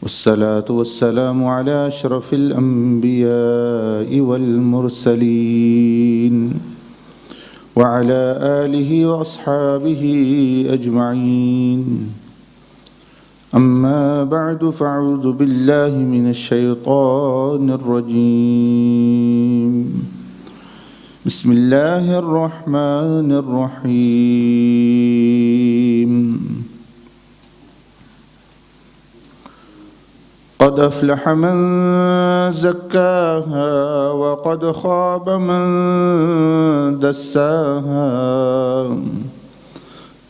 والصلاة والسلام على أشرف الأنبياء والمرسلين وعلى آله وأصحابه أجمعين. أما بعد فأعوذ بالله من الشيطان الرجيم. بسم الله الرحمن الرحيم. قد أفلح من زكاها وقد خاب من دساها.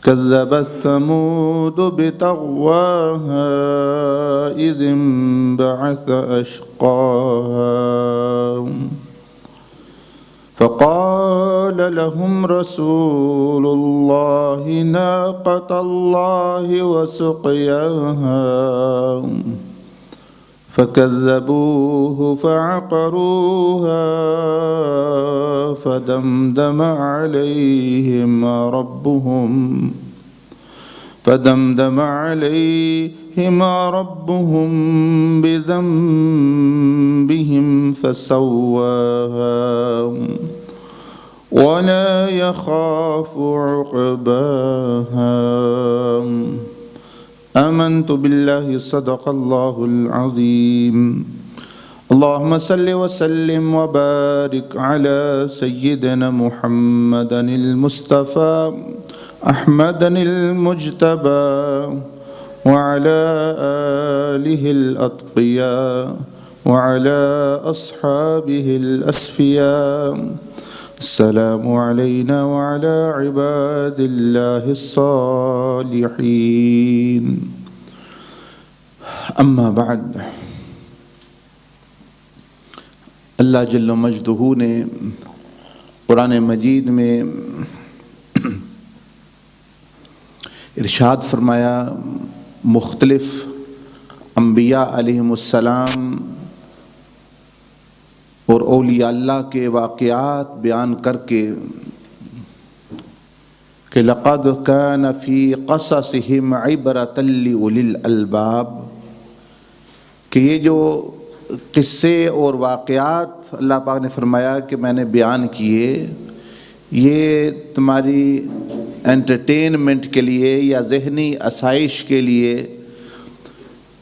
كذبت ثمود بطغواها إذ انبعث أشقاها. فقال لهم رسول الله ناقة الله وسقياها. فكذبوه فعقروها فدمدم عليهم ربهم بذنبهم فسواها ولا يخاف عقباها. آمنت بالله صدق الله العظيم. اللهم صل وسلم وبارك على سيدنا محمد المصطفى أحمد المجتبى وعلى آله الأتقياء وعلى أصحابه الأسفياء. السلام علينا وعلى عباد الله الصالحين. اما بعد. اللہ جل مجدہ نے قرآن مجید میں ارشاد فرمایا، مختلف انبیاء علیہم السلام اور اولیاء اللہ کے واقعات بیان کر کے کہ لقد كان في قصصهم عبرة لأولي الألباب، کہ یہ جو قصے اور واقعات اللہ پاک نے فرمایا کہ میں نے بیان کیے، یہ تمہاری انٹرٹینمنٹ کے لیے یا ذہنی آسائش کے لیے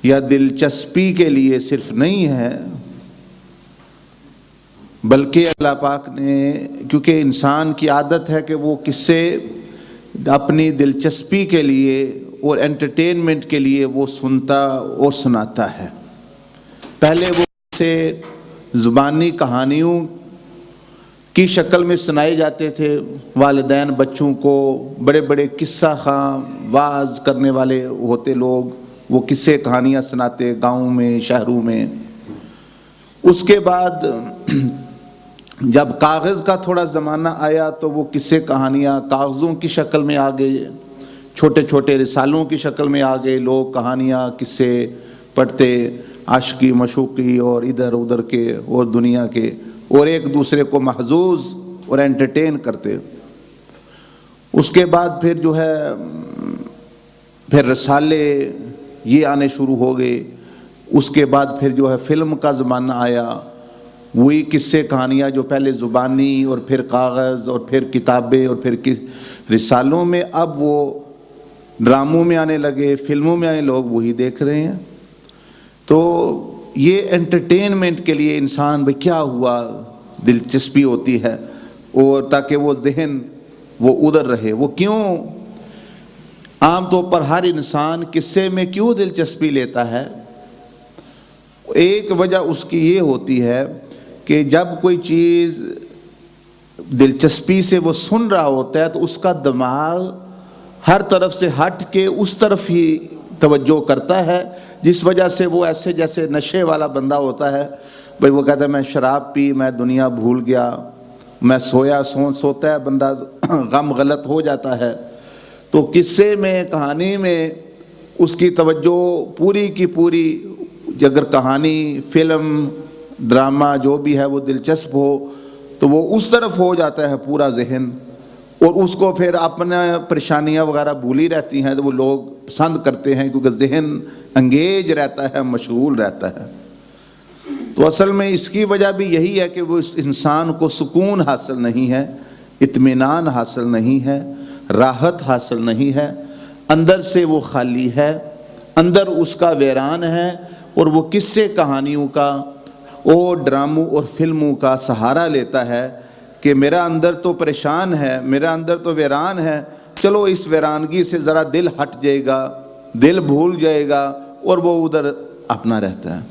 یا دلچسپی کے لیے صرف نہیں ہے، بلکہ اللہ پاک نے، کیونکہ انسان کی عادت ہے کہ وہ قصے اپنی دلچسپی کے لیے اور انٹرٹینمنٹ کے لیے وہ سنتا اور سناتا ہے۔ پہلے وہ سے زبانی کہانیوں کی شکل میں سنائے جاتے تھے، والدین بچوں کو بڑے بڑے قصہ خواں واعظ کرنے والے ہوتے لوگ، وہ قصے کہانیاں سناتے گاؤں میں شہروں میں۔ اس کے بعد جب کاغذ کا تھوڑا زمانہ آیا تو وہ قصے کہانیاں کاغذوں کی شکل میں آ گئے، چھوٹے چھوٹے رسالوں کی شکل میں آ گئے، لوگ کہانیاں قصے پڑھتے، عاشقی مشوقی اور ادھر ادھر کے اور دنیا کے، اور ایک دوسرے کو محظوظ اور انٹرٹین کرتے۔ اس کے بعد پھر جو ہے پھر رسالے یہ آنے شروع ہو گئے۔ اس کے بعد پھر جو ہے فلم کا زمانہ آیا، وہی قصے کہانیاں جو پہلے زبانی اور پھر کاغذ اور پھر کتابیں اور پھر رسالوں میں، اب وہ ڈراموں میں آنے لگے، فلموں میں آنے، لوگ وہی دیکھ رہے ہیں۔ تو یہ انٹرٹینمنٹ کے لیے انسان بھئی کیا ہوا دلچسپی ہوتی ہے، اور تاکہ وہ ذہن وہ ادھر رہے۔ وہ کیوں عام طور پر ہر انسان قصے میں کیوں دلچسپی لیتا ہے؟ ایک وجہ اس کی یہ ہوتی ہے کہ جب کوئی چیز دلچسپی سے وہ سن رہا ہوتا ہے تو اس کا دماغ ہر طرف سے ہٹ کے اس طرف ہی توجہ کرتا ہے، جس وجہ سے وہ ایسے جیسے نشے والا بندہ ہوتا ہے، بھئی وہ کہتا ہے میں شراب پی، میں دنیا بھول گیا، میں سوتا ہے بندہ، غم غلط ہو جاتا ہے۔ تو قصے میں کہانی میں اس کی توجہ پوری کی پوری، اگر کہانی فلم ڈرامہ جو بھی ہے وہ دلچسپ ہو تو وہ اس طرف ہو جاتا ہے پورا ذہن، اور اس کو پھر اپنا پریشانیاں وغیرہ بھولی رہتی ہیں، تو وہ لوگ پسند کرتے ہیں کیونکہ ذہن انگیج رہتا ہے، مشغول رہتا ہے۔ تو اصل میں اس کی وجہ بھی یہی ہے کہ وہ اس انسان کو سکون حاصل نہیں ہے، اطمینان حاصل نہیں ہے، راحت حاصل نہیں ہے، اندر سے وہ خالی ہے، اندر اس کا ویران ہے، اور وہ قصے کہانیوں کا اور ڈراموں اور فلموں کا سہارا لیتا ہے کہ میرا اندر تو پریشان ہے، میرا اندر تو ویران ہے، چلو اس ویرانگی سے ذرا دل ہٹ جائے گا، دل بھول جائے گا، اور وہ ادھر اپنا رہتا ہے۔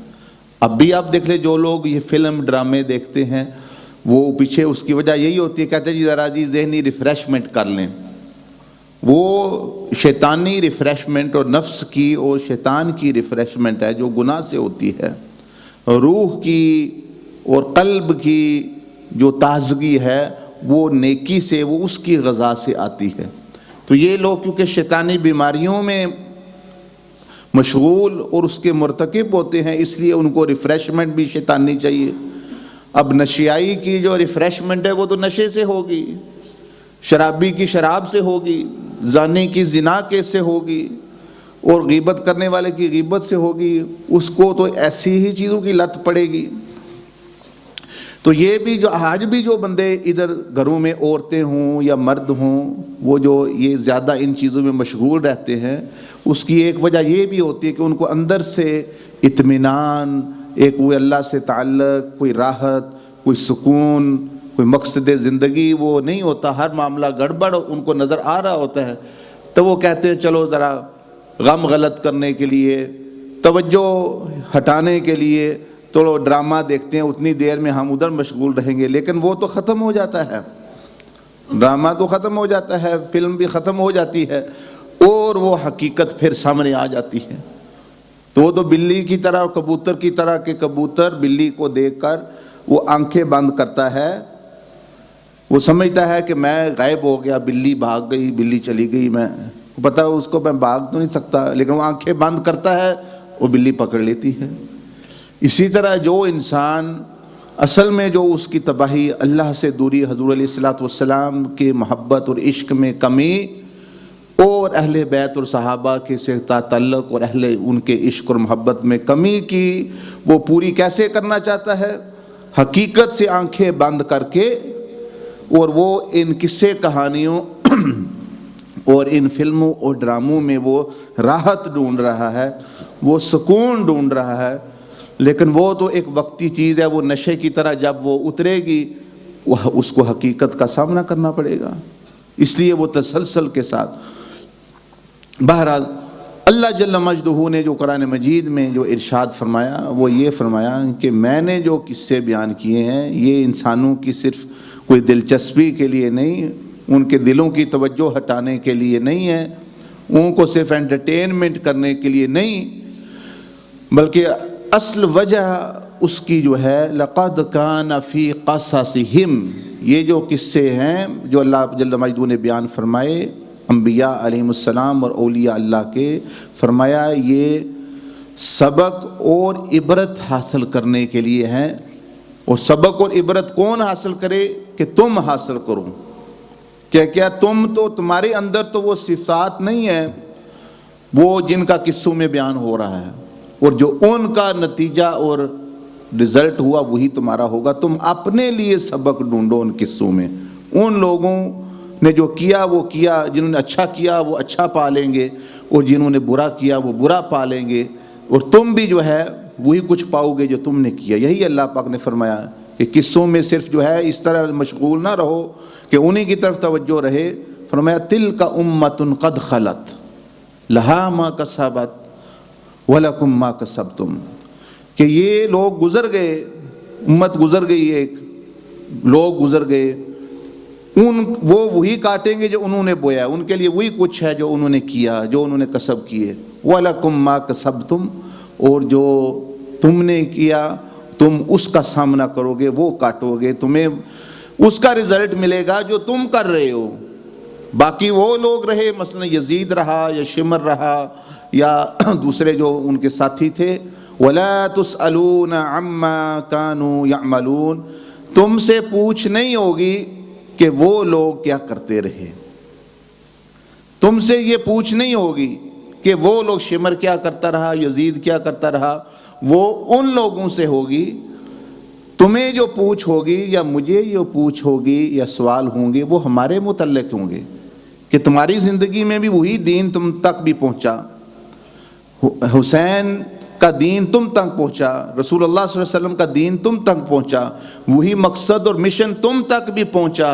اب بھی آپ دیکھ لیں، جو لوگ یہ فلم ڈرامے دیکھتے ہیں وہ پیچھے اس کی وجہ یہی ہوتی ہے، کہتے ہیں جی ذرا جی ذہنی ریفریشمنٹ کر لیں۔ وہ شیطانی ریفریشمنٹ اور نفس کی اور شیطان کی ریفریشمنٹ ہے جو گناہ سے ہوتی ہے۔ روح کی اور قلب کی جو تازگی ہے وہ نیکی سے، وہ اس کی غذا سے آتی ہے۔ تو یہ لوگ کیونکہ شیطانی بیماریوں میں مشغول اور اس کے مرتکب ہوتے ہیں، اس لیے ان کو ریفریشمنٹ بھی شیطانی چاہیے۔ اب نشیائی کی جو ریفریشمنٹ ہے وہ تو نشے سے ہوگی، شرابی کی شراب سے ہوگی، زانی کی زنا کے سے ہوگی، اور غیبت کرنے والے کی غیبت سے ہوگی، اس کو تو ایسی ہی چیزوں کی لت پڑے گی۔ تو یہ بھی جو آج بھی جو بندے ادھر گھروں میں عورتیں ہوں یا مرد ہوں، وہ جو یہ زیادہ ان چیزوں میں مشغول رہتے ہیں، اس کی ایک وجہ یہ بھی ہوتی ہے کہ ان کو اندر سے اطمینان، ایک وہ اللہ سے تعلق، کوئی راحت، کوئی سکون، کوئی مقصد زندگی وہ نہیں ہوتا، ہر معاملہ گڑبڑ ان کو نظر آ رہا ہوتا ہے۔ تو وہ کہتے ہیں چلو ذرا غم غلط کرنے کے لیے، توجہ ہٹانے کے لیے تو ڈرامہ دیکھتے ہیں، اتنی دیر میں ہم ادھر مشغول رہیں گے، لیکن وہ تو ختم ہو جاتا ہے، ڈرامہ تو ختم ہو جاتا ہے، فلم بھی ختم ہو جاتی ہے، اور وہ حقیقت پھر سامنے آ جاتی ہے۔ تو وہ تو بلی کی طرح اور کبوتر کی طرح کہ کبوتر بلی کو دیکھ کر وہ آنکھیں بند کرتا ہے، وہ سمجھتا ہے کہ میں غائب ہو گیا، بلی بھاگ گئی، بلی چلی گئی، میں پتہ اس کو میں بھاگ تو نہیں سکتا، لیکن وہ آنکھیں بند کرتا ہے، وہ بلی پکڑ لیتی ہے۔ اسی طرح جو انسان اصل میں جو اس کی تباہی، اللہ سے دوری، حضور علیہ الصلوۃ والسلام کے محبت اور عشق میں کمی، اور اہل بیت اور صحابہ کے سے تعلق اور اہل ان کے عشق اور محبت میں کمی کی وہ پوری کیسے کرنا چاہتا ہے؟ حقیقت سے آنکھیں بند کر کے، اور وہ ان قصے کہانیوں اور ان فلموں اور ڈراموں میں وہ راحت ڈھونڈ رہا ہے، وہ سکون ڈھونڈ رہا ہے، لیکن وہ تو ایک وقتی چیز ہے، وہ نشے کی طرح جب وہ اترے گی اس کو حقیقت کا سامنا کرنا پڑے گا، اس لیے وہ تسلسل کے ساتھ۔ بہرحال اللہ جل مجدہ نے جو قرآن مجید میں جو ارشاد فرمایا وہ یہ فرمایا کہ میں نے جو قصے بیان کیے ہیں یہ انسانوں کی صرف کوئی دلچسپی کے لیے نہیں، ان کے دلوں کی توجہ ہٹانے کے لیے نہیں ہے، ان کو صرف انٹرٹینمنٹ کرنے کے لیے نہیں، بلکہ اصل وجہ اس کی جو ہے لَقَدْ كَانَ فِي قَصَصِهِمْ، یہ جو قصے ہیں جو اللہ جل مجدہ نے بیان فرمائے انبیاء علیہ السلام اور اولیاء اللہ کے، فرمایا یہ سبق اور عبرت حاصل کرنے کے لیے ہیں، اور سبق اور عبرت کون حاصل کرے؟ کہ تم حاصل کرو۔ کیا تم تو، تمہارے اندر تو وہ صفات نہیں ہے وہ جن کا قصوں میں بیان ہو رہا ہے، اور جو ان کا نتیجہ اور رزلٹ ہوا وہی تمہارا ہوگا۔ تم اپنے لیے سبق ڈھونڈو ان قصوں میں، ان لوگوں نے جو کیا وہ کیا، جنہوں نے اچھا کیا وہ اچھا پا لیں گے، اور جنہوں نے برا کیا وہ برا پا لیں گے، اور تم بھی جو ہے وہی کچھ پاؤ گے جو تم نے کیا۔ یہی اللہ پاک نے فرمایا کہ قصوں میں صرف جو ہے اس طرح مشغول نہ رہو کہ انہی کی طرف توجہ رہے۔ فرمایا تلک امۃ قد خلت لہا ما کسبت ولکم ما کسبتم، کہ یہ لوگ گزر گئے، امت گزر گئی، ایک لوگ گزر گئے، وہ وہی کاٹیں گے جو انہوں نے بویا، ان کے لیے وہی کچھ ہے جو انہوں نے کیا، جو انہوں نے کسب کیے۔ وَلَكُمْ مَا كَسَبْتُمْ، اور جو تم نے کیا تم اس کا سامنا کرو گے، وہ کاٹو گے، تمہیں اس کا رزلٹ ملے گا جو تم کر رہے ہو۔ باقی وہ لوگ رہے، مثلا یزید رہا یا شمر رہا یا دوسرے جو ان کے ساتھی تھے، وَلَا تُسْأَلُونَ عَمَّا كَانُوا يَعْمَلُونَ، تم سے پوچھ نہیں ہوگی کہ وہ لوگ کیا کرتے رہے. تم سے یہ پوچھ نہیں ہوگی کہ وہ لوگ شمر کیا کرتا رہا, یزید کیا کرتا رہا, وہ ان لوگوں سے ہوگی. تمہیں جو پوچھ ہوگی یا مجھے جو پوچھ ہوگی یا سوال ہوں گے وہ ہمارے متعلق ہوں گے کہ تمہاری زندگی میں بھی وہی دین تم تک بھی پہنچا, حسین کا دین تم تک پہنچا, رسول اللہ صلی اللہ علیہ وسلم کا دین تم تک پہنچا, وہی مقصد اور مشن تم تک بھی پہنچا.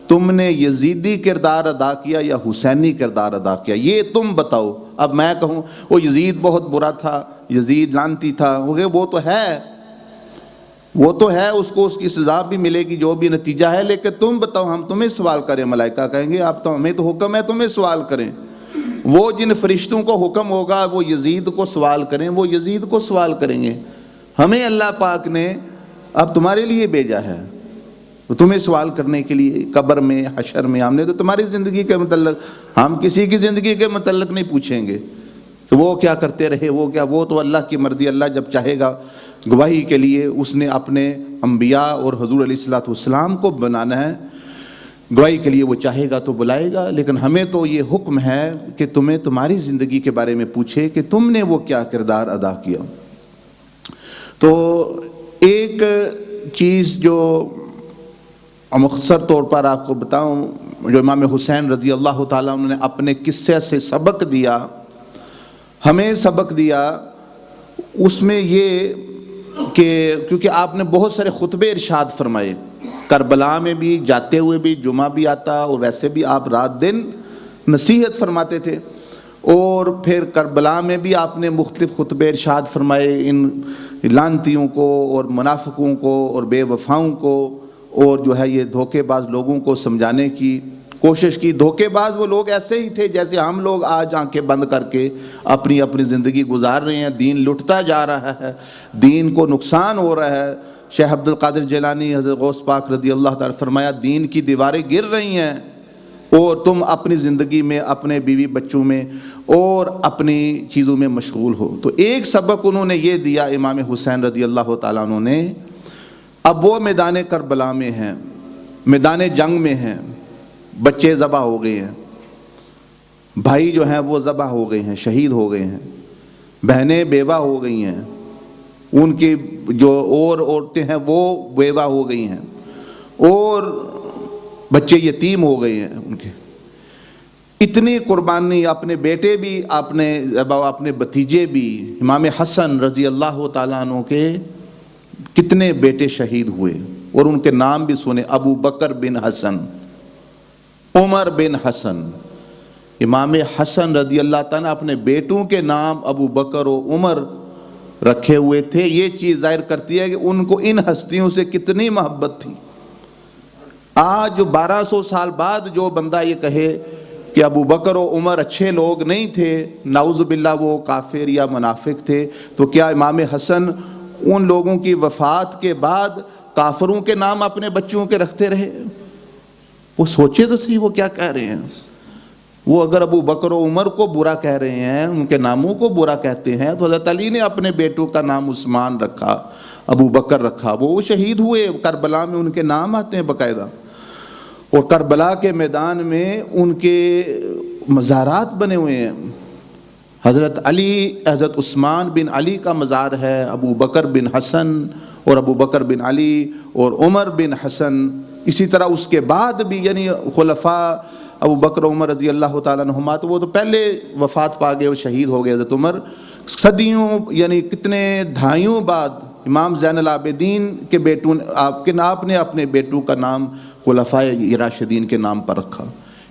تم نے یزیدی کردار ادا کیا یا حسینی کردار ادا کیا, یہ تم بتاؤ. اب میں کہوں وہ یزید بہت برا تھا, یزید لعنتی تھا, وہ تو ہے, اس کو اس کی سزا بھی ملے گی جو بھی نتیجہ ہے, لیکن تم بتاؤ, ہم تمہیں سوال کریں. ملائکہ کہیں گے آپ تو, ہمیں تو حکم ہے تمہیں سوال کریں. وہ جن فرشتوں کو حکم ہوگا وہ یزید کو سوال کریں, وہ یزید کو سوال کریں گے. ہمیں اللہ پاک نے اب تمہارے لیے بھیجا ہے, تمہیں سوال کرنے کے لیے قبر میں, حشر میں. ہم نے تو تمہاری زندگی کے متعلق, ہم کسی کی زندگی کے متعلق نہیں پوچھیں گے کہ وہ کیا کرتے رہے, وہ تو اللہ کی مرضی. اللہ جب چاہے گا گواہی کے لیے اس نے اپنے انبیاء اور حضور علیہ الصلوۃ والسلام کو بنانا ہے, گواہی کے لیے وہ چاہے گا تو بلائے گا. لیکن ہمیں تو یہ حکم ہے کہ تمہیں تمہاری زندگی کے بارے میں پوچھے کہ تم نے وہ کیا کردار ادا کیا. تو ایک چیز جو مختصر طور پر آپ کو بتاؤں, جو امام حسین رضی اللہ تعالیٰ عنہ نے اپنے قصے سے سبق دیا, ہمیں سبق دیا, اس میں یہ کہ کیونکہ آپ نے بہت سارے خطبے ارشاد فرمائے, کربلا میں بھی جاتے ہوئے بھی, جمعہ بھی آتا, اور ویسے بھی آپ رات دن نصیحت فرماتے تھے. اور پھر کربلا میں بھی آپ نے مختلف خطبے ارشاد فرمائے ان لعنتیوں کو اور منافقوں کو اور بے وفاؤں کو, اور جو ہے یہ دھوکے باز لوگوں کو سمجھانے کی کوشش کی. دھوکے باز وہ لوگ ایسے ہی تھے جیسے ہم لوگ آج آنکھیں بند کر کے اپنی زندگی گزار رہے ہیں. دین لٹتا جا رہا ہے, دین کو نقصان ہو رہا ہے. شیخ عبد القادر جیلانی حضرت غوث پاک رضی اللہ تعالیٰ فرمایا دین کی دیواریں گر رہی ہیں اور تم اپنی زندگی میں, اپنے بیوی بچوں میں اور اپنی چیزوں میں مشغول ہو. تو ایک سبق انہوں نے یہ دیا امام حسین رضی اللہ تعالیٰ عنہ نے. اب وہ میدان کربلا میں ہیں, میدان جنگ میں ہیں, بچے ذبح ہو گئے ہیں, بھائی جو ہیں وہ ذبح ہو گئے ہیں, شہید ہو گئے ہیں, بہنیں بیوہ ہو گئی ہیں, ان کی جو اور عورتیں ہیں وہ بیوہ ہو گئی ہیں, اور بچے یتیم ہو گئے ہیں ان کے. اتنی قربانی, اپنے بیٹے بھی, اپنے بھتیجے بھی. امام حسن رضی اللہ تعالیٰ عنہ کے کتنے بیٹے شہید ہوئے, اور ان کے نام بھی سنے, ابو بکر بن حسن, عمر بن حسن. امام حسن رضی اللہ تعالیٰ اپنے بیٹوں کے نام ابو بکر و عمر رکھے ہوئے تھے. یہ چیز ظاہر کرتی ہے کہ ان کو ان ہستیوں سے کتنی محبت تھی. آج جو 1200 سال بعد جو بندہ یہ کہے کہ ابو بکر و عمر اچھے لوگ نہیں تھے, نعوذ باللہ وہ کافر یا منافق تھے, تو کیا امام حسن ان لوگوں کی وفات کے بعد کافروں کے نام اپنے بچوں کے رکھتے رہے؟ وہ سوچے تو صحیح وہ کیا کہہ رہے ہیں. وہ اگر ابو بکر و عمر کو برا کہہ رہے ہیں, ان کے ناموں کو برا کہتے ہیں, تو حضرت علی نے اپنے بیٹوں کا نام عثمان رکھا, ابو بکر رکھا. وہ شہید ہوئے, کربلا میں ان کے نام آتے ہیں باقاعدہ, اور کربلا کے میدان میں ان کے مزارات بنے ہوئے ہیں. حضرت علی, حضرت عثمان بن علی کا مزار ہے, ابو بکر بن حسن اور ابو بکر بن علی اور عمر بن حسن. اسی طرح اس کے بعد بھی یعنی خلفاء ابو بکر عمر رضی اللہ تعالیٰ عنہما, تو وہ تو پہلے وفات پا گئے اور شہید ہو گئے. حضرت عمر صدیوں یعنی کتنے دہائیوں بعد امام زین العابدین کے بیٹوں, آپ نے اپنے بیٹوں کا نام خلفاء راشدین کے نام پر رکھا,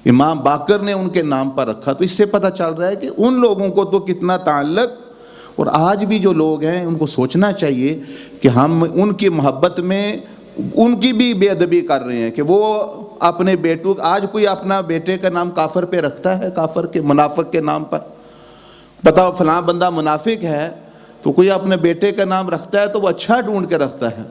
امام باقر نے ان کے نام پر رکھا. تو اس سے پتہ چل رہا ہے کہ ان لوگوں کو تو کتنا تعلق. اور آج بھی جو لوگ ہیں ان کو سوچنا چاہیے کہ ہم ان کی محبت میں ان کی بھی بے ادبی کر رہے ہیں کہ وہ اپنے بیٹوں, آج کوئی اپنا بیٹے کا نام کافر پہ رکھتا ہے, کافر کے منافق کے نام پر. بتاؤ فلاں بندہ منافق ہے تو کوئی اپنے بیٹے کا نام رکھتا ہے تو وہ اچھا ڈھونڈ کے رکھتا ہے.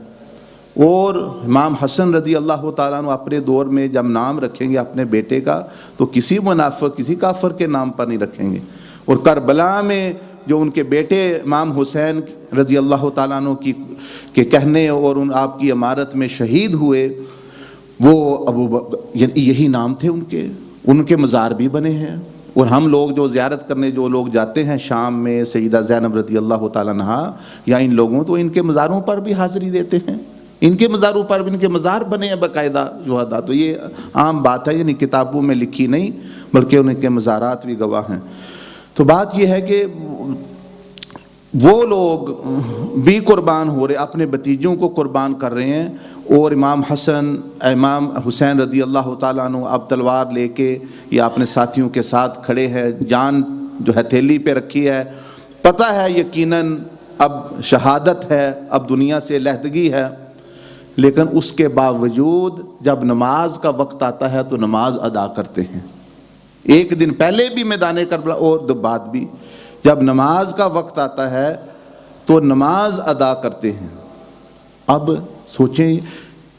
اور امام حسن رضی اللہ تعالیٰ عنہ اپنے دور میں جب نام رکھیں گے اپنے بیٹے کا تو کسی منافق, کسی کافر کے نام پر نہیں رکھیں گے. اور کربلا میں جو ان کے بیٹے امام حسین رضی اللہ تعالیٰ عنہ کے کہنے اور آپ کی امارت میں شہید ہوئے, وہ یہی نام تھے ان کے مزار بھی بنے ہیں. اور ہم لوگ جو زیارت کرنے جو لوگ جاتے ہیں شام میں سیدہ زینب رضی اللہ تعالیٰ عنہا یا ان لوگوں تو ان کے مزاروں پر بھی حاضری دیتے ہیں. ان کے مزاروں پر بھی ان کے مزار بنے ہیں باقاعدہ شہداء. تو یہ عام بات ہے، یعنی کتابوں میں لکھی نہیں بلکہ ان کے مزارات بھی گواہ ہیں. تو بات یہ ہے کہ وہ لوگ بھی قربان ہو رہے، اپنے بھتیجوں کو قربان کر رہے ہیں. اور امام حسین رضی اللہ تعالیٰ عنہ اب تلوار لے کے یا اپنے ساتھیوں کے ساتھ کھڑے ہیں، جان جو ہے تھیلی پہ رکھی ہے، پتہ ہے یقیناً اب شہادت ہے، اب دنیا سے علیحدگی ہے. لیکن اس کے باوجود جب نماز کا وقت آتا ہے تو نماز ادا کرتے ہیں. ایک دن پہلے بھی میدان کربلا اور بعد بھی جب نماز کا وقت آتا ہے تو نماز ادا کرتے ہیں. اب سوچیں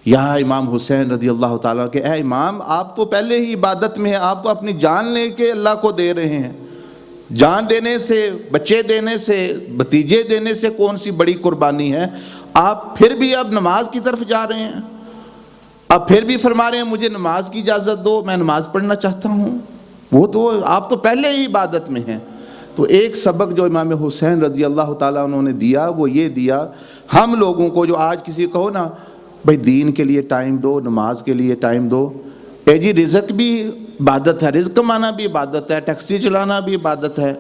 یا امام حسین رضی اللہ تعالیٰ کہ اے امام آپ تو پہلے ہی عبادت میں ہیں، آپ تو اپنی جان لے کے اللہ کو دے رہے ہیں. جان دینے سے، بچے دینے سے، بھتیجے دینے سے کون سی بڑی قربانی ہے؟ آپ پھر بھی اب نماز کی طرف جا رہے ہیں، اب پھر بھی فرما رہے ہیں مجھے نماز کی اجازت دو، میں نماز پڑھنا چاہتا ہوں. وہ تو آپ تو پہلے ہی عبادت میں ہیں. تو ایک سبق جو امام حسین رضی اللہ تعالیٰ انہوں نے دیا وہ یہ دیا ہم لوگوں کو، جو آج کسی کہو نا بھائی دین کے لیے ٹائم دو، نماز کے لیے ٹائم دو. اے جی رزق بھی عبادت ہے، رزق کمانا بھی عبادت ہے، ٹیکسی چلانا بھی عبادت ہے،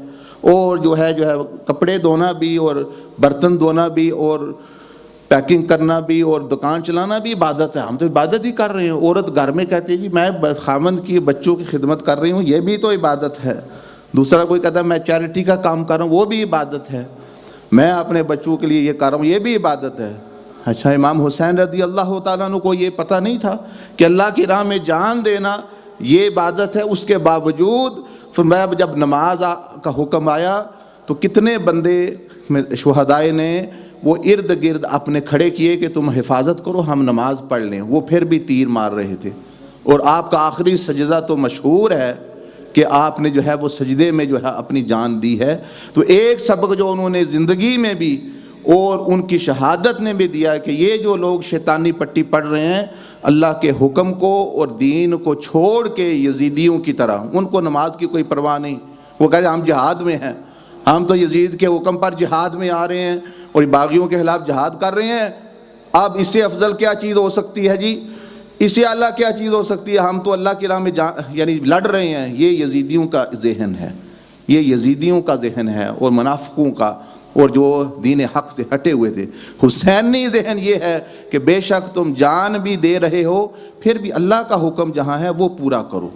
اور جو ہے کپڑے دھونا بھی، اور برتن دھونا بھی، اور پیکنگ کرنا بھی، اور دکان چلانا بھی عبادت ہے. ہم تو عبادت ہی کر رہے ہیں. عورت گھر میں کہتی ہے جی میں خاوند کی بچوں کی خدمت کر رہی ہوں، یہ بھی تو عبادت ہے. دوسرا کوئی کہتا ہے میں چیریٹی کا کام کر رہا ہوں، وہ بھی عبادت ہے. میں اپنے بچوں کے لیے یہ کر رہا ہوں، یہ بھی عبادت ہے. اچھا امام حسین رضی اللہ تعالیٰ عنہ کو یہ پتہ نہیں تھا کہ اللہ کی راہ میں جان دینا یہ عبادت ہے. اس کے باوجود فرمایا جب نماز کا حکم آیا تو کتنے بندے شہدائے نے وہ ارد گرد اپنے کھڑے کیے کہ تم حفاظت کرو، ہم نماز پڑھ لیں. وہ پھر بھی تیر مار رہے تھے. اور آپ کا آخری سجدہ تو مشہور ہے کہ آپ نے جو ہے وہ سجدے میں جو ہے اپنی جان دی ہے. تو ایک سبق جو انہوں نے زندگی میں بھی اور ان کی شہادت نے بھی دیا کہ یہ جو لوگ شیطانی پٹی پڑھ رہے ہیں اللہ کے حکم کو اور دین کو چھوڑ کے یزیدیوں کی طرح، ان کو نماز کی کوئی پرواہ نہیں. وہ کہتے ہیں ہم جہاد میں ہیں، ہم تو یزید کے حکم پر جہاد میں آ رہے ہیں اور باغیوں کے خلاف جہاد کر رہے ہیں. اب اس سے افضل کیا چیز ہو سکتی ہے جی؟ اس سے اعلیٰ کیا چیز ہو سکتی ہے؟ ہم تو اللہ کی راہ میں یعنی لڑ رہے ہیں. یہ یزیدیوں کا ذہن ہے، یہ یزیدیوں کا ذہن ہے اور منافقوں کا، اور جو دین حق سے ہٹے ہوئے تھے. حسینی ذہن یہ ہے کہ بے شک تم جان بھی دے رہے ہو پھر بھی اللہ کا حکم جہاں ہے وہ پورا کرو.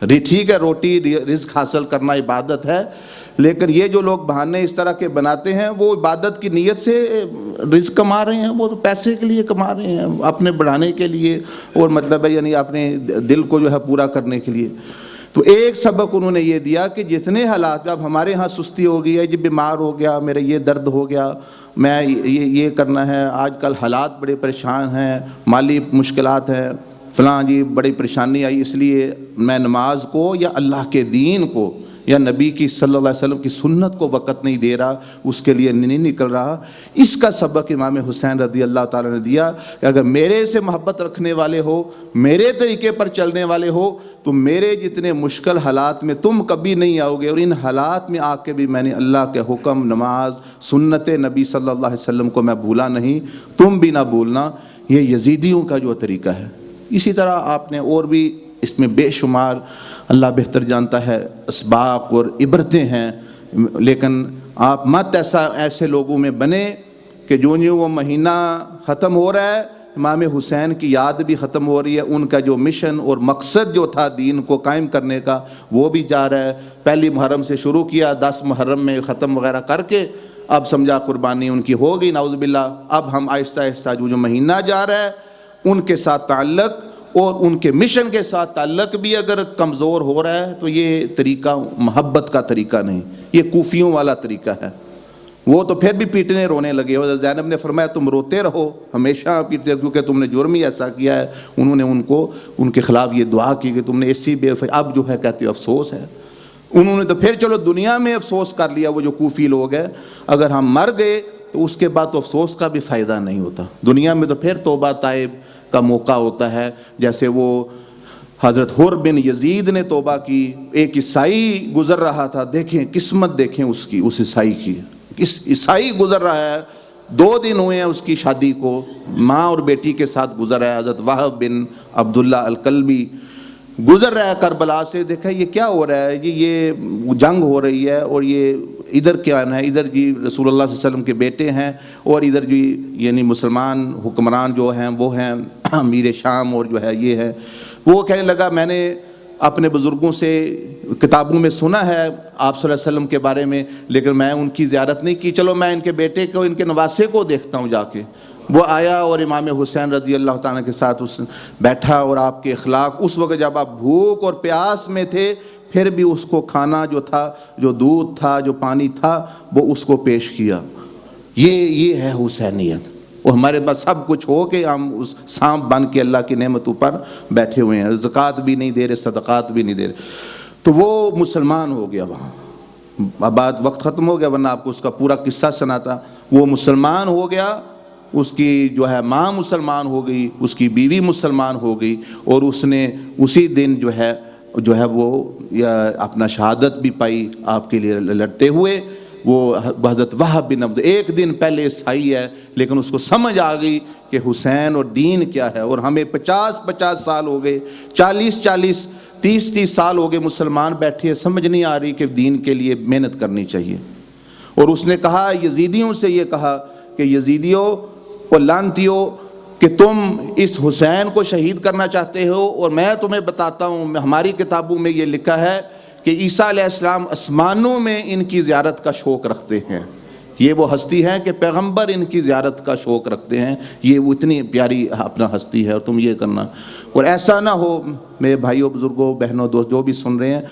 ٹھیک ہے روٹی رزق حاصل کرنا عبادت ہے، لیکن یہ جو لوگ بہانے اس طرح کے بناتے ہیں وہ عبادت کی نیت سے رزق کما رہے ہیں. وہ تو پیسے کے لیے کما رہے ہیں، اپنے بڑھانے کے لیے، اور مطلب ہے یعنی اپنے دل کو جو ہے پورا کرنے کے لیے. تو ایک سبق انہوں نے یہ دیا کہ جتنے حالات، اب ہمارے ہاں سستی ہو گئی ہے جی، بیمار ہو گیا، میرے یہ درد ہو گیا، میں یہ کرنا ہے، آج کل حالات بڑے پریشان ہیں، مالی مشکلات ہیں، فلاں جی بڑی پریشانی آئی، اس لیے میں نماز کو یا اللہ کے دین کو یا نبی کی صلی اللہ علیہ وسلم کی سنت کو وقت نہیں دے رہا، اس کے لیے نہیں نکل رہا. اس کا سبق امام حسین رضی اللہ تعالیٰ نے دیا کہ اگر میرے سے محبت رکھنے والے ہو، میرے طریقے پر چلنے والے ہو، تو میرے جتنے مشکل حالات میں تم کبھی نہیں آؤ گے. اور ان حالات میں آ کے بھی میں نے اللہ کے حکم، نماز، سنت نبی صلی اللہ علیہ وسلم کو میں بھولا نہیں، تم بھی نہ بھولنا. یہ یزیدیوں کا جو طریقہ ہے. اسی طرح آپ نے اور بھی اس میں بے شمار اللہ بہتر جانتا ہے اسباق اور عبرتیں ہیں، لیکن آپ مت ایسے لوگوں میں بنے کہ جو وہ مہینہ ختم ہو رہا ہے امام حسین کی یاد بھی ختم ہو رہی ہے، ان کا جو مشن اور مقصد جو تھا دین کو قائم کرنے کا وہ بھی جا رہا ہے. پہلی محرم سے شروع کیا، 10 محرم میں ختم وغیرہ کر کے اب سمجھا قربانی ان کی ہو گئی نعوذ باللہ. اب ہم آہستہ آہستہ جو مہینہ جا رہا ہے ان کے ساتھ تعلق اور ان کے مشن کے ساتھ تعلق بھی اگر کمزور ہو رہا ہے تو یہ طریقہ محبت کا طریقہ نہیں، یہ کوفیوں والا طریقہ ہے. وہ تو پھر بھی پیٹنے رونے لگے. حضرت زینب نے فرمایا تم روتے رہو، ہمیشہ پیٹتے، کیونکہ تم نے جرم ہی ایسا کیا ہے. انہوں نے ان کے خلاف یہ دعا کی کہ تم نے ایسی اب جو ہے کہتے افسوس ہے. انہوں نے تو پھر چلو دنیا میں افسوس کر لیا، وہ جو کوفی لوگ ہیں، اگر ہم مر گئے تو اس کے بعد تو افسوس کا بھی فائدہ نہیں ہوتا. دنیا میں تو پھر توبہ طائب کا موقع ہوتا ہے. جیسے وہ حضرت حر بن یزید نے توبہ کی، ایک عیسائی گزر رہا تھا، دیکھیں قسمت دیکھیں اس کی، اس عیسائی کی، اس عیسائی گزر رہا ہے، 2 دن ہوئے ہیں اس کی شادی کو، ماں اور بیٹی کے ساتھ گزر رہا ہے. حضرت وہب بن عبداللہ الکلبی گزر رہا ہے کربلا سے، دیکھا یہ کیا ہو رہا ہے، یہ جنگ ہو رہی ہے، اور یہ ادھر کیا ہے، ادھر جی رسول اللہ صلی اللہ علیہ وسلم کے بیٹے ہیں، اور ادھر جی یعنی مسلمان حکمران جو ہیں وہ ہیں امیر شام، اور جو ہے یہ ہے. وہ کہنے لگا میں نے اپنے بزرگوں سے کتابوں میں سنا ہے آپ صلی اللہ علیہ وسلم کے بارے میں، لیکن میں ان کی زیارت نہیں کی، چلو میں ان کے بیٹے کو، ان کے نواسے کو دیکھتا ہوں جا کے. وہ آیا اور امام حسین رضی اللہ تعالیٰ کے ساتھ اس بیٹھا، اور آپ کے اخلاق اس وقت جب آپ بھوک اور پیاس میں تھے پھر بھی اس کو کھانا جو تھا، جو دودھ تھا، جو پانی تھا، وہ اس کو پیش کیا. یہ ہے حسینیت. وہ ہمارے پاس سب کچھ ہو کے ہم اس سانپ بن کے اللہ کی نعمتوں پر بیٹھے ہوئے ہیں، زکوٰۃ بھی نہیں دے رہے، صدقات بھی نہیں دے رہے. تو وہ مسلمان ہو گیا وہاں. اب بعد وقت ختم ہو گیا ورنہ آپ کو اس کا پورا قصہ سناتا. وہ مسلمان ہو گیا، اس کی جو ہے ماں مسلمان ہو گئی، اس کی بیوی مسلمان ہو گئی، اور اس نے اسی دن جو ہے وہ اپنا شہادت بھی پائی آپ کے لیے لڑتے ہوئے. وہ حضرت وہب بن عبد، ایک دن پہلے عیسائی ہے لیکن اس کو سمجھ آ گئی کہ حسین اور دین کیا ہے. اور ہمیں 50 سال ہو گئے، 40 30 سال ہو گئے مسلمان بیٹھے ہیں، سمجھ نہیں آ رہی کہ دین کے لیے محنت کرنی چاہیے. اور اس نے کہا یزیدیوں سے، یہ کہا کہ یزیدیوں اور لانتیوں کہ تم اس حسین کو شہید کرنا چاہتے ہو، اور میں تمہیں بتاتا ہوں ہماری کتابوں میں یہ لکھا ہے کہ عیسیٰ علیہ السلام آسمانوں میں ان کی زیارت کا شوق رکھتے ہیں. یہ وہ ہستی ہے کہ پیغمبر ان کی زیارت کا شوق رکھتے ہیں، یہ وہ اتنی پیاری اپنا ہستی ہے، اور تم یہ کرنا. اور ایسا نہ ہو میرے بھائیوں، بزرگوں، بہنوں، دوست جو بھی سن رہے ہیں،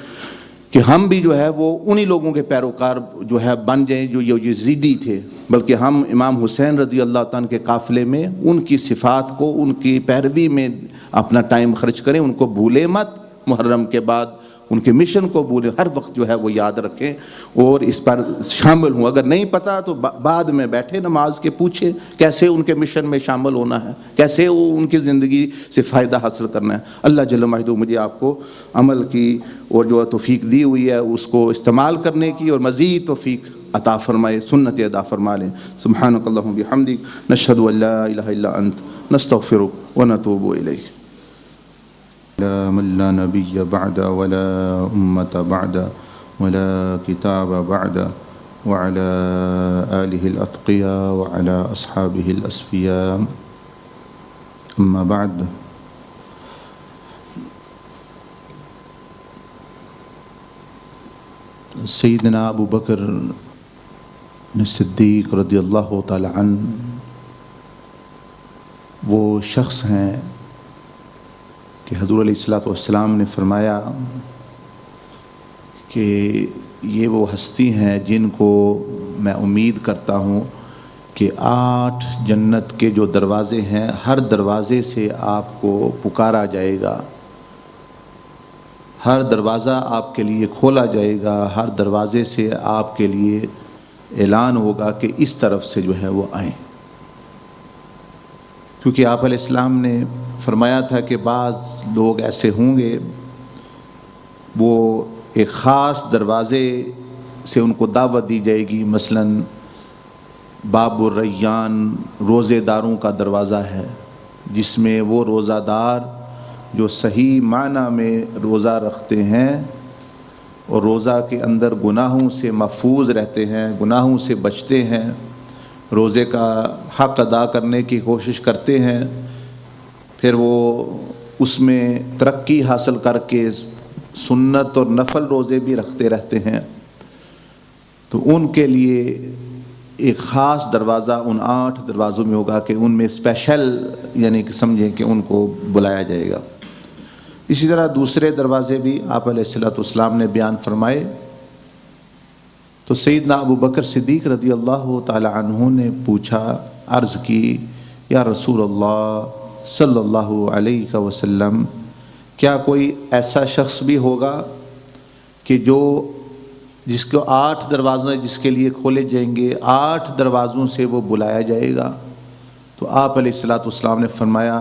کہ ہم بھی جو ہے وہ انہی لوگوں کے پیروکار جو ہے بن جائیں جو یزیدی تھے، بلکہ ہم امام حسین رضی اللہ تعالیٰ کے قافلے میں ان کی صفات کو، ان کی پیروی میں اپنا ٹائم خرچ کریں. ان کو بھولیں مت، محرم کے بعد ان کے مشن کو بھولیں، ہر وقت جو ہے وہ یاد رکھیں اور اس پر شامل ہوں. اگر نہیں پتہ تو بعد میں بیٹھے نماز کے پوچھیں کیسے ان کے مشن میں شامل ہونا ہے، کیسے وہ ان کی زندگی سے فائدہ حاصل کرنا ہے. اللہ جل مجدہ مجھے آپ کو عمل کی اور جو توفیق دی ہوئی ہے اس کو استعمال کرنے کی اور مزید توفیق عطا فرمائے، سنت ادا فرما لیں. سبحانک اللہم بحمدک، نشہد ان لا الہ الا انت، نستغفرک ونتوب الیک. من لا نبي بعد ولا أمة بعد ولا كتاب بعد وعلى آله الأتقياء وعلى أصحابه الأصفياء. أما بعد، سیدنا ابو بکر صدیق رضی اللہ تعالی عنہ وہ شخص ہیں کہ حضور علیہ الصلوۃ والسلام نے فرمایا کہ یہ وہ ہستی ہیں جن کو میں امید کرتا ہوں کہ 8 جنت کے جو دروازے ہیں ہر دروازے سے آپ کو پکارا جائے گا، ہر دروازہ آپ کے لیے کھولا جائے گا، ہر دروازے سے آپ کے لیے اعلان ہوگا کہ اس طرف سے جو ہے وہ آئیں. کیونکہ آپ علیہ السلام نے فرمایا تھا کہ بعض لوگ ایسے ہوں گے وہ ایک خاص دروازے سے ان کو دعوت دی جائے گی. مثلا باب الریان روزے داروں کا دروازہ ہے، جس میں وہ روزہ دار جو صحیح معنی میں روزہ رکھتے ہیں اور روزہ کے اندر گناہوں سے محفوظ رہتے ہیں، گناہوں سے بچتے ہیں، روزے کا حق ادا کرنے کی کوشش کرتے ہیں، پھر وہ اس میں ترقی حاصل کر کے سنت اور نفل روزے بھی رکھتے رہتے ہیں. تو ان کے لیے ایک خاص دروازہ ان 8 دروازوں میں ہوگا کہ ان میں اسپیشل یعنی کہ سمجھیں کہ ان کو بلایا جائے گا. اسی طرح دوسرے دروازے بھی آپ علیہ الصلوۃ والسلام نے بیان فرمائے. تو سیدنا ابو بکر صدیق رضی اللہ تعالی عنہ نے پوچھا، عرض کی، یا رسول اللہ صلی اللہ علیہ وسلم، کیا کوئی ایسا شخص بھی ہوگا کہ جس کو 8 دروازے جس کے لیے کھولے جائیں گے، 8 دروازوں سے وہ بلایا جائے گا؟ تو آپ علیہ الصلوۃ والسلام نے فرمایا،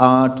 8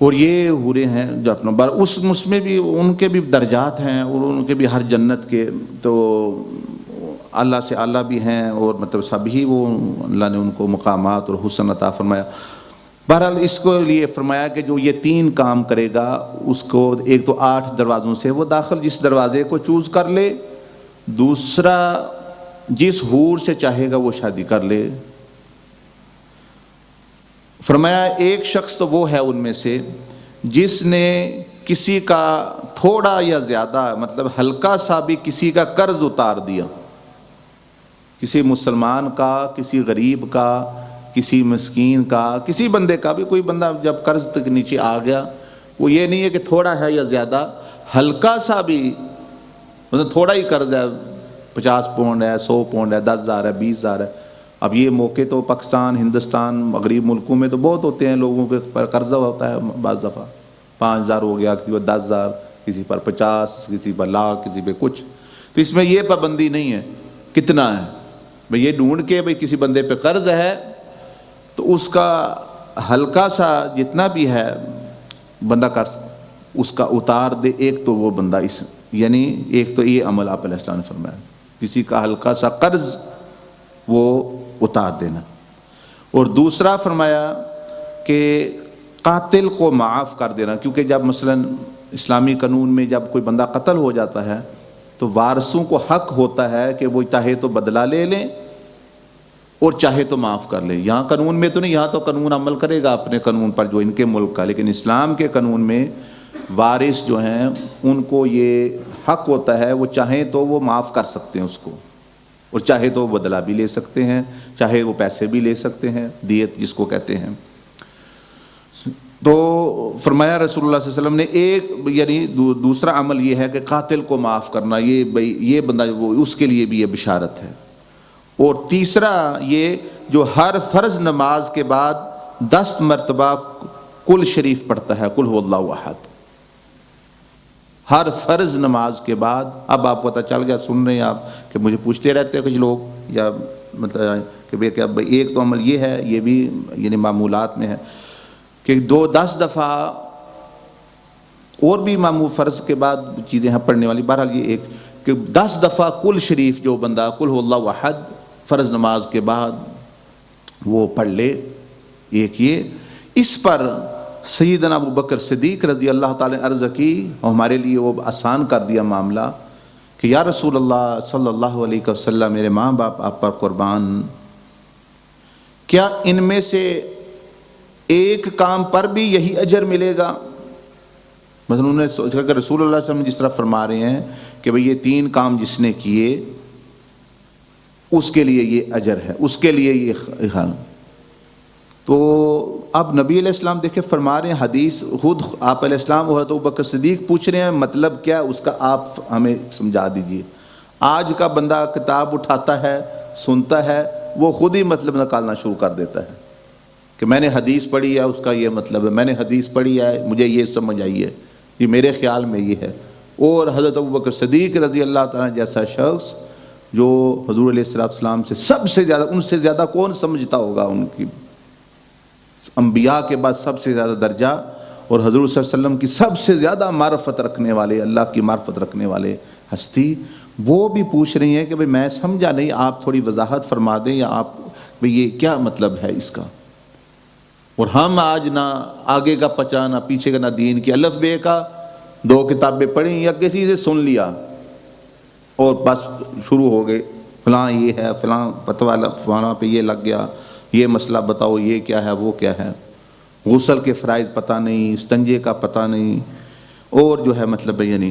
اور یہ حوریں ہیں جو اپنا بار اس میں بھی ان کے بھی درجات ہیں اور ان کے بھی ہر جنت کے تو اللہ سے اعلیٰ بھی ہیں اور مطلب سبھی وہ اللہ نے ان کو مقامات اور حسن عطا فرمایا۔ بہرحال اس کو لیے فرمایا کہ جو یہ 3 کام کرے گا اس کو ایک تو 8 دروازوں سے وہ داخل جس دروازے کو چوز کر لے، دوسرا جس حور سے چاہے گا وہ شادی کر لے۔ فرمایا ایک شخص تو وہ ہے ان میں سے جس نے کسی کا تھوڑا یا زیادہ مطلب ہلکا سا بھی کسی کا قرض اتار دیا، کسی مسلمان کا، کسی غریب کا، کسی مسکین کا، کسی بندے کا بھی، کوئی بندہ جب قرض تک نیچے آ گیا، وہ یہ نہیں ہے کہ تھوڑا ہے یا زیادہ، ہلکا سا بھی مطلب تھوڑا ہی قرض ہے، 50 پاؤنڈ ہے، 100 پاؤنڈ ہے، 10,000 ہے، 20,000 ہے۔ اب یہ موقع تو پاکستان، ہندوستان، مغرب ملکوں میں تو بہت ہوتے ہیں، لوگوں کے پر قرضہ ہوتا ہے، بعض دفعہ 5,000 ہو گیا، کسی پر 10,000، کسی پر 50، کسی پر لاکھ، کسی پہ کچھ۔ تو اس میں یہ پابندی نہیں ہے کتنا ہے، بھئی یہ ڈھونڈ کے بھئی کسی بندے پہ قرض ہے تو اس کا ہلکا سا جتنا بھی ہے بندہ قرض اس کا اتار دے، ایک تو وہ بندہ اس یعنی ایک تو یہ عمل آپ علیہ السلام نے فرمایا، کسی کا ہلکا سا قرض وہ اتار دینا۔ اور دوسرا فرمایا کہ قاتل کو معاف کر دینا، کیونکہ جب مثلا اسلامی قانون میں جب کوئی بندہ قتل ہو جاتا ہے تو وارثوں کو حق ہوتا ہے کہ وہ چاہے تو بدلہ لے لیں اور چاہے تو معاف کر لیں۔ یہاں قانون میں تو نہیں، یہاں تو قانون عمل کرے گا اپنے قانون پر جو ان کے ملک کا، لیکن اسلام کے قانون میں وارث جو ہیں ان کو یہ حق ہوتا ہے، وہ چاہیں تو وہ معاف کر سکتے ہیں اس کو، اور چاہے تو وہ بدلہ بھی لے سکتے ہیں، چاہے وہ پیسے بھی لے سکتے ہیں، دیت جس کو کہتے ہیں۔ تو فرمایا رسول اللہ صلی اللہ علیہ وسلم نے ایک یعنی دوسرا عمل یہ ہے کہ قاتل کو معاف کرنا، یہ بھئی یہ بندہ وہ اس کے لیے بھی یہ بشارت ہے۔ اور تیسرا یہ جو ہر فرض نماز کے بعد 10 مرتبہ کل شریف پڑھتا ہے، قل هو اللہ احد، ہر فرض نماز کے بعد۔ اب آپ کو پتہ چل گیا، سن رہے ہیں آپ کہ مجھے پوچھتے رہتے ہیں کچھ لوگ، یا مطلب کہ ایک تو عمل یہ ہے، یہ بھی یعنی معمولات میں ہے کہ 10 دفعہ اور بھی معمول فرض کے بعد چیزیں ہیں پڑھنے والی، بہرحال یہ ایک کہ 10 دفعہ کل شریف جو بندہ قل هو اللہ احد فرض نماز کے بعد وہ پڑھ لے، ایک یہ۔ اس پر سیدنا ابو بکر صدیق رضی اللہ تعالی عنہ عرض کی، اور ہمارے لیے وہ آسان کر دیا معاملہ کہ یا رسول اللہ صلی اللہ علیہ وسلم، میرے ماں باپ آپ پر قربان، کیا ان میں سے ایک کام پر بھی یہی اجر ملے گا؟ مثلا انہوں نے سوچا کہ رسول اللہ صلی اللہ علیہ وسلم جس طرح فرما رہے ہیں کہ بھئی یہ 3 کام جس نے کیے اس کے لیے یہ اجر ہے، اس کے لیے یہ خان۔ تو اب نبی علیہ السلام دیکھیں فرما رہے ہیں، حدیث خود آپ علیہ السلام اور ابو بکر صدیق پوچھ رہے ہیں، مطلب کیا اس کا آپ ہمیں سمجھا دیجئے۔ آج کا بندہ کتاب اٹھاتا ہے، سنتا ہے، وہ خود ہی مطلب نکالنا شروع کر دیتا ہے کہ میں نے حدیث پڑھی ہے، اس کا یہ مطلب ہے، میں نے حدیث پڑھی ہے، مجھے یہ سمجھ آئی ہے، یہ میرے خیال میں یہ ہے۔ اور حضرت ابو بکر صدیق رضی اللہ تعالیٰ جیسا شخص جو حضور علیہ السلام سے سب سے زیادہ، ان سے زیادہ کون سمجھتا ہوگا، ان کی انبیاء کے بعد سب سے زیادہ درجہ، اور حضور صلی اللہ علیہ وسلم کی سب سے زیادہ معرفت رکھنے والے، اللہ کی معرفت رکھنے والے ہستی، وہ بھی پوچھ رہی ہیں کہ بھئی میں سمجھا نہیں، آپ تھوڑی وضاحت فرما دیں، یا آپ بھئی یہ کیا مطلب ہے اس کا۔ اور ہم آج نہ آگے کا پچا نہ پیچھے کا، نہ دین کی الف بے کا 2 کتابیں پڑھیں یا کسی سے سن لیا اور بس شروع ہو گئے، فلاں یہ ہے، فلاں فتویٰ فلاں پہ یہ لگ گیا، یہ مسئلہ بتاؤ، یہ کیا ہے، وہ کیا ہے، غسل کے فرائض پتہ نہیں، استنجے کا پتہ نہیں، اور جو ہے مطلب یعنی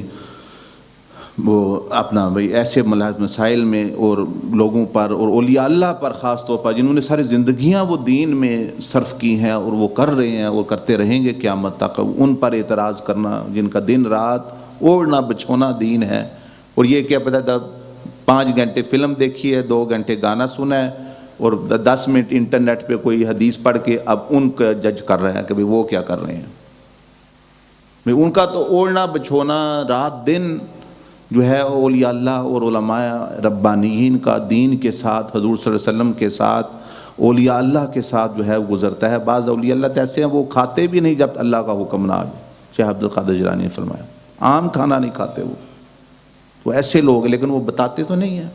وہ اپنا بھئی ایسے مسائل میں اور لوگوں پر اور اولیاء اللہ پر خاص طور پر جنہوں نے ساری زندگیاں وہ دین میں صرف کی ہیں اور وہ کر رہے ہیں اور کرتے رہیں گے قیامت تک، ان پر اعتراض کرنا، جن کا دن رات اوڑھنا بچھونا دین ہے۔ اور یہ کیا پتہ تھا 5 گھنٹے فلم دیکھی ہے، 2 گھنٹے گانا سنا ہے، اور 10 منٹ انٹرنیٹ پہ کوئی حدیث پڑھ کے اب ان کا جج کر رہے ہیں کہ وہ کیا کر رہے ہیں۔ ان کا تو اوڑھنا بچھونا رات دن جو ہے اولیاء اللہ اور علماء ربانیین کا دین کے ساتھ، حضور صلی اللہ علیہ وسلم کے ساتھ اولیاء اللہ کے ساتھ جو ہے وہ گزرتا ہے۔ بعض اولیاء اللہ تو ایسے ہیں وہ کھاتے بھی نہیں جب اللہ کا حکم نہ آ جائے، شیخ عبد القادر جیلانی نے فرمایا عام کھانا نہیں کھاتے وہ، تو ایسے لوگ ہیں لیکن وہ بتاتے تو نہیں ہیں،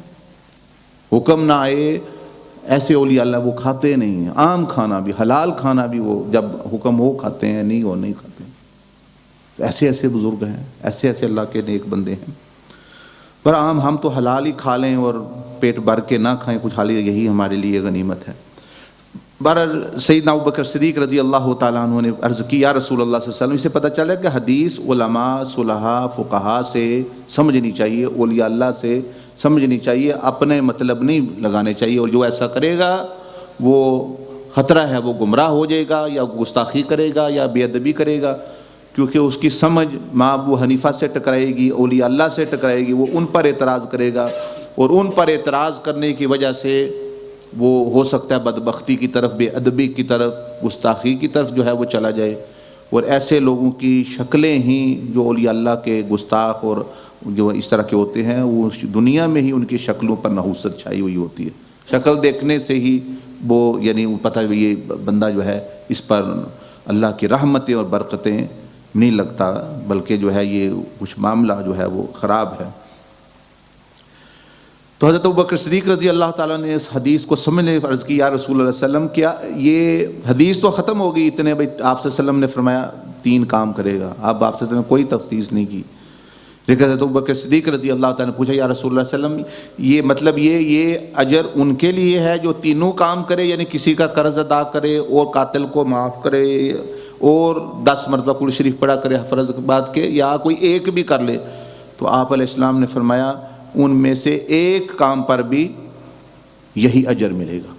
حکم نہ آئے ایسے اولیاء اللہ وہ کھاتے نہیں ہیں، عام کھانا بھی حلال کھانا بھی وہ جب حکم ہو کھاتے ہیں، نہیں ہو نہیں کھاتے۔ تو ایسے ایسے بزرگ ہیں، ایسے ایسے اللہ کے نیک بندے ہیں۔ پر عام ہم تو حلال ہی کھا لیں اور پیٹ بھر کے نہ کھائیں کچھ، حال یہی ہمارے لیے غنیمت ہے۔ بہرحال سیدنا ابوبکر صدیق رضی اللہ تعالیٰ عنہ نے عرض کی یا رسول اللہ صلی اللہ علیہ وسلم، اسے پتہ چلا کہ حدیث علماء صلحاء فقہاء سے سمجھنی چاہیے، اولیاء اللہ سے سمجھنی چاہیے، اپنے مطلب نہیں لگانے چاہیے، اور جو ایسا کرے گا وہ خطرہ ہے وہ گمراہ ہو جائے گا یا گستاخی کرے گا یا بے ادبی کرے گا، کیونکہ اس کی سمجھ ماں ابو حنیفہ سے ٹکرائے گی، اولیاء اللہ سے ٹکرائے گی، وہ ان پر اعتراض کرے گا، اور ان پر اعتراض کرنے کی وجہ سے وہ ہو سکتا ہے بدبختی کی طرف، بے ادبی کی طرف، گستاخی کی طرف جو ہے وہ چلا جائے۔ اور ایسے لوگوں کی شکلیں ہی جو اولیاء اللہ کے گستاخ اور جو اس طرح کے ہوتے ہیں، وہ دنیا میں ہی ان کی شکلوں پر نحوست چھائی ہوئی ہوتی ہے، شکل دیکھنے سے ہی وہ یعنی پتہ یہ بندہ جو ہے اس پر اللہ کی رحمتیں اور برکتیں نہیں لگتا، بلکہ جو ہے یہ کچھ معاملہ جو ہے وہ خراب ہے۔ تو حضرت ابوبکر صدیق رضی اللہ تعالیٰ نے اس حدیث کو سمجھنے عرض کی یا رسول اللہ صلی اللہ علیہ وسلم، کیا یہ حدیث تو ختم ہو گئی اتنے بھائی آپ صلی اللہ علیہ وسلم نے فرمایا 3 کام کرے گا، اب آپ صلی اللہ علیہ وسلم نے کوئی تخصیص نہیں کی، لیکن حضرت ابوبکر صدیق رضی اللہ تعالیٰ نے پوچھا یا رسول اللہ صلی اللہ علیہ وسلم، یہ مطلب یہ اجر ان کے لیے ہے جو تینوں کام کرے، یعنی کسی کا قرض ادا کرے اور قاتل کو معاف کرے اور 10 مرتبہ قرآن شریف پڑھا کرے فرض بعد کے، یا کوئی ایک بھی کر لے؟ تو آپ علیہ السلام نے فرمایا ان میں سے ایک کام پر بھی یہی اجر ملے گا،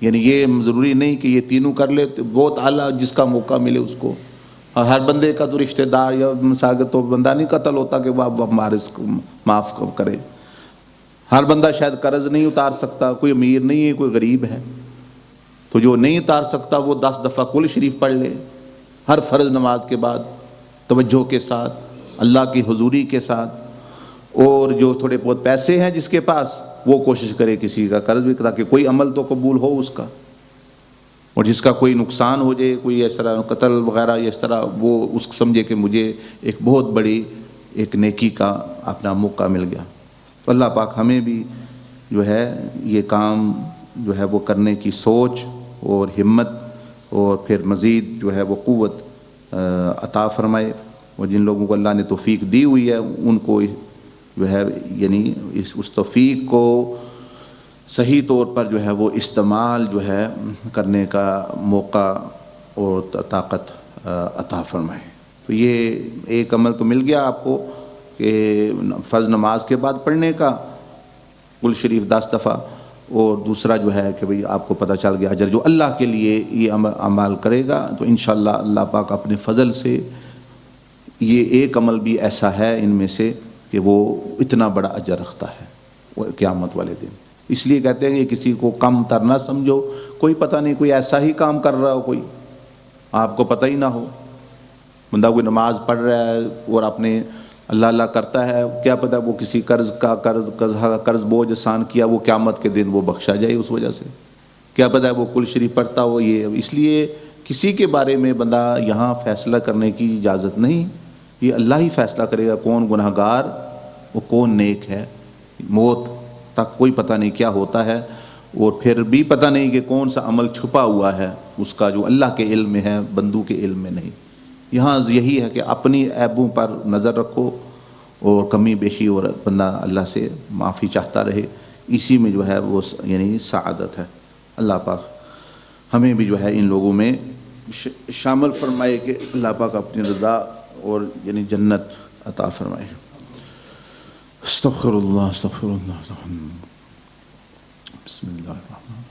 یعنی یہ ضروری نہیں کہ یہ تینوں کر لے، تو بہت اعلیٰ جس کا موقع ملے اس کو، ہر بندے کا تو رشتہ دار یا مساگت تو بندہ نہیں قتل ہوتا کہ وہ ہمارے اس کو معاف کرے، ہر بندہ شاید قرض نہیں اتار سکتا، کوئی امیر نہیں ہے کوئی غریب ہے، تو جو نہیں اتار سکتا وہ 10 دفعہ قرآن شریف پڑھ لے ہر فرض نماز کے بعد توجہ کے ساتھ، اللہ کی حضوری کے ساتھ، اور جو تھوڑے بہت پیسے ہیں جس کے پاس وہ کوشش کرے کسی کا قرض بھی، تاکہ کوئی عمل تو قبول ہو اس کا، اور جس کا کوئی نقصان ہو جائے، کوئی اس طرح قتل وغیرہ یا اس طرح، وہ اس سمجھے کہ مجھے ایک بہت بڑی ایک نیکی کا اپنا موقع مل گیا۔ تو اللہ پاک ہمیں بھی جو ہے یہ کام جو ہے وہ کرنے کی سوچ اور ہمت اور پھر مزید جو ہے وہ قوت عطا فرمائے، اور جن لوگوں کو اللہ نے توفیق دی ہوئی ہے ان کو جو ہے یعنی اس توفیق کو صحیح طور پر جو ہے وہ استعمال جو ہے کرنے کا موقع اور طاقت عطا فرمائے۔ تو یہ ایک عمل تو مل گیا آپ کو کہ فرض نماز کے بعد پڑھنے کا قرآن شریف 10 دفعہ، اور دوسرا جو ہے کہ بھئی آپ کو پتہ چل گیا اجر جو اللہ کے لیے یہ عمل کرے گا، تو انشاءاللہ اللہ پاک اپنے فضل سے یہ ایک عمل بھی ایسا ہے ان میں سے کہ وہ اتنا بڑا اجر رکھتا ہے وہ قیامت والے دن۔ اس لیے کہتے ہیں کہ کسی کو کم تر نہ سمجھو، کوئی پتہ نہیں کوئی ایسا ہی کام کر رہا ہو، کوئی آپ کو پتہ ہی نہ ہو، بندہ کوئی نماز پڑھ رہا ہے اور اپنے اللہ اللہ کرتا ہے، کیا پتہ وہ کسی قرض بوجھ آسان کیا وہ قیامت کے دن وہ بخشا جائے اس وجہ سے، کیا پتہ وہ قرآن شریف پڑھتا ہو یہ۔ اس لیے کسی کے بارے میں بندہ یہاں فیصلہ کرنے کی اجازت نہیں، یہ اللہ ہی فیصلہ کرے گا کون گناہ گار اور کون نیک ہے۔ موت تک کوئی پتہ نہیں کیا ہوتا ہے، اور پھر بھی پتہ نہیں کہ کون سا عمل چھپا ہوا ہے اس کا جو اللہ کے علم میں ہے بندوں کے علم میں نہیں۔ یہاں یہی ہے کہ اپنی عیبوں پر نظر رکھو اور کمی بیشی، اور بندہ اللہ سے معافی چاہتا رہے، اسی میں جو ہے وہ یعنی سعادت ہے۔ اللہ پاک ہمیں بھی جو ہے ان لوگوں میں شامل فرمائے کہ اللہ پاک اپنی رضا اور یعنی جنت عطا فرمائے۔ استغفر اللہ استغفر اللہ بسم اللہ الرحمن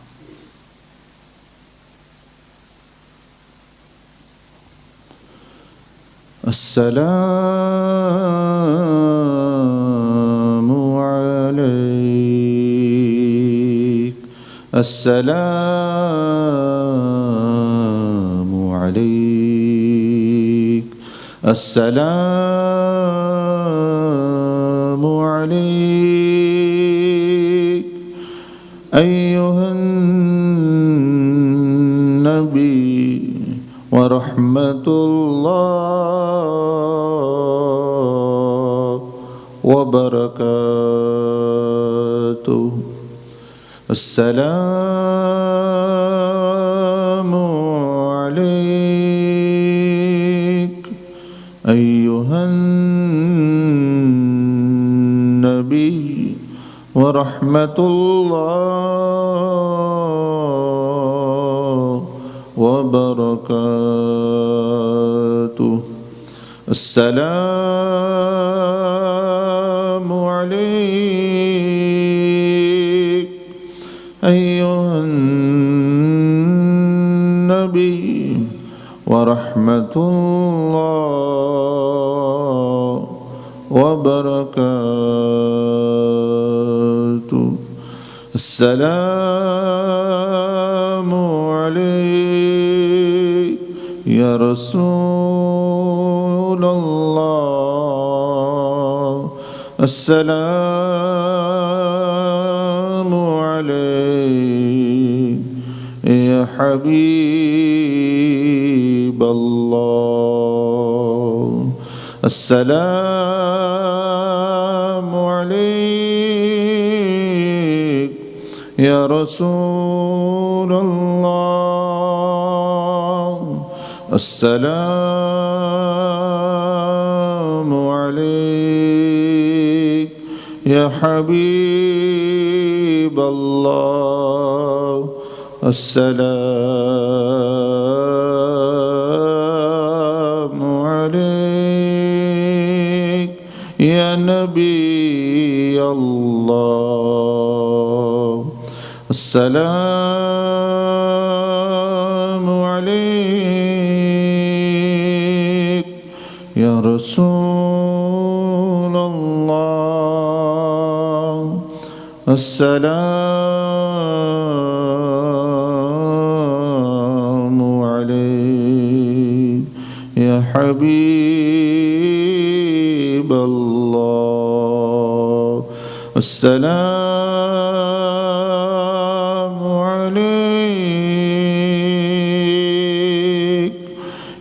السلام علیک السلام علیک السلام علیک ایھا ورحمة الله وبركاته. السلام عليك أيها النبي ورحمة الله وبركاته. السلام عليك أيها النبي ورحمة الله وبركاته. السلام عليك يا رسول الله. السلام عليك يا حبيب الله. السلام عليك يا رسول الله. السلام عليك يا حبيب الله. السلام عليك يا نبي الله. السلام عليك يا رسول الله. السلام عليك يا حبيب الله. السلام عليك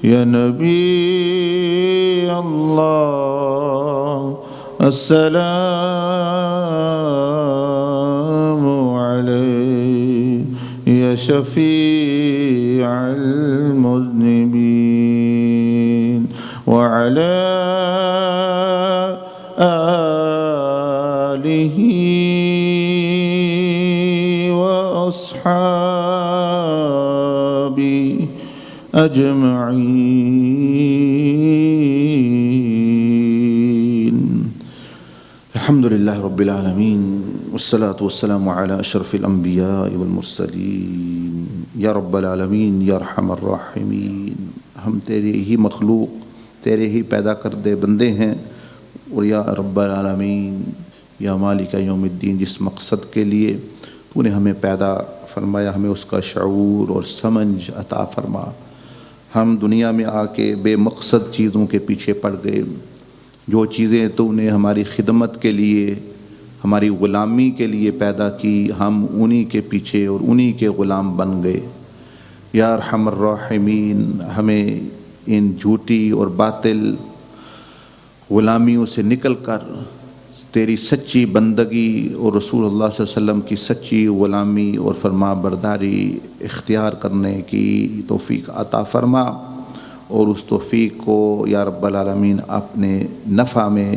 يا نبي الله. السلام عليك يا شفيع المذنبين وعلى آله وأصحابه أجمعين. الحمد لله رب العالمين والصلاة والسلام على أشرف الأنبياء والمرسلين. یا رب العالمین یا ارحم الراحمین، ہم تیرے ہی مخلوق، تیرے ہی پیدا کردے بندے ہیں، اور یا رب العالمین یا مالک یوم الدین، جس مقصد کے لیے تو نے ہمیں پیدا فرمایا، ہمیں اس کا شعور اور سمجھ عطا فرما۔ ہم دنیا میں آ کے بے مقصد چیزوں کے پیچھے پڑ گئے، جو چیزیں تو نے ہماری خدمت کے لیے، ہماری غلامی کے لیے پیدا کی، ہم انہی کے پیچھے اور انہی کے غلام بن گئے۔ یا ارحم الراحمین، ہمیں ان جھوٹی اور باطل غلامیوں سے نکل کر تیری سچی بندگی اور رسول اللہ صلی اللہ علیہ وسلم کی سچی غلامی اور فرما برداری اختیار کرنے کی توفیق عطا فرما، اور اس توفیق کو یا رب العالمین اپنے نفع میں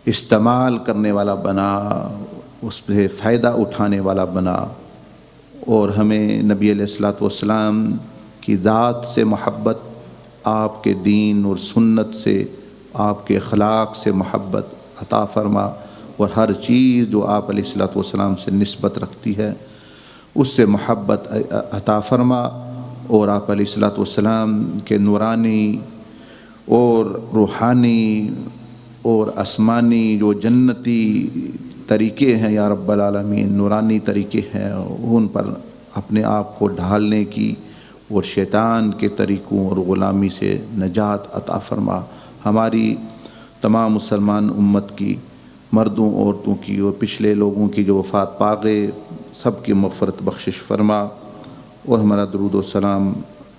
استعمال کرنے والا بنا، اس سے فائدہ اٹھانے والا بنا، اور ہمیں نبی علیہ الصلوۃ والسلام کی ذات سے محبت، آپ کے دین اور سنت سے، آپ کے اخلاق سے محبت عطا فرما، اور ہر چیز جو آپ علیہ الصلوۃ والسلام سے نسبت رکھتی ہے اس سے محبت عطا فرما، اور آپ علیہ الصلوۃ والسلام کے نورانی اور روحانی اور آسمانی جو جنتی طریقے ہیں یا رب العالمین، نورانی طریقے ہیں، ان پر اپنے آپ کو ڈھالنے کی اور شیطان کے طریقوں اور غلامی سے نجات عطا فرما۔ ہماری تمام مسلمان امت کی، مردوں عورتوں کی اور پچھلے لوگوں کی جو وفات پا گئے، سب کی مغفرت بخشش فرما، اور ہمارا درود و سلام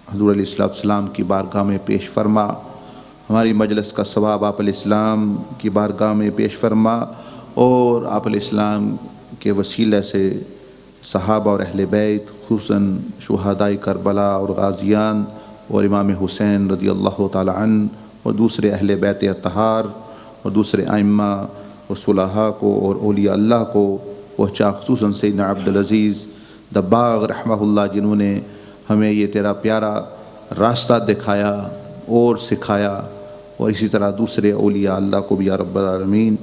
حضور علیہ السلام کی بارگاہ میں پیش فرما، ہماری مجلس کا ثواب آپ علیہ السلام کی بارگاہ میں پیش فرما، اور آپ علیہ السلام کے وسیلہ سے صحابہ اور اہل بیت، خصوصاً شہدائے کربلا اور غازیان اور امام حسین رضی اللہ تعالی عنہ اور دوسرے اہل بیت اطہار اور دوسرے ائمہ اور صلحاء کو اور اولیاء اللہ کو پہنچا، خصوصاً سیدنا عبدالعزیز دباغ رحمہ اللہ، جنہوں نے ہمیں یہ تیرا پیارا راستہ دکھایا اور سکھایا، اور اسی طرح دوسرے اولیاء اللہ کو بھی یا رب العالمین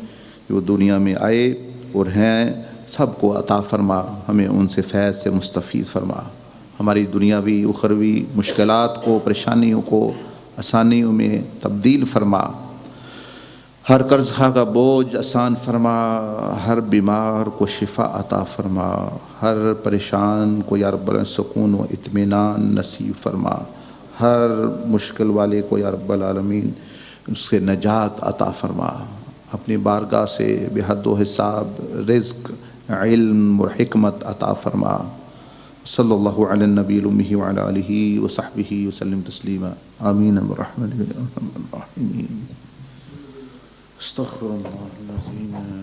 جو دنیا میں آئے اور ہیں، سب کو عطا فرما، ہمیں ان سے فیض سے مستفید فرما، ہماری دنیاوی اخروی مشکلات کو، پریشانیوں کو آسانیوں میں تبدیل فرما، ہر قرض خواہ کا بوجھ آسان فرما، ہر بیمار کو شفا عطا فرما، ہر پریشان کو یا رب العالمین سکون و اطمینان نصیب فرما، ہر مشکل والے کو یا رب العالمین اس سے نجات عطا فرما، اپنی بارگاہ سے بے حد و حساب رزق، علم اور حکمت عطا فرما۔ صلی اللہ علی النبی الامی وعلی آلہ وصحبہ وسلم تسلیما، آمین برحمتک یا ارحم الراحمین۔ استغفر اللہ العظیم۔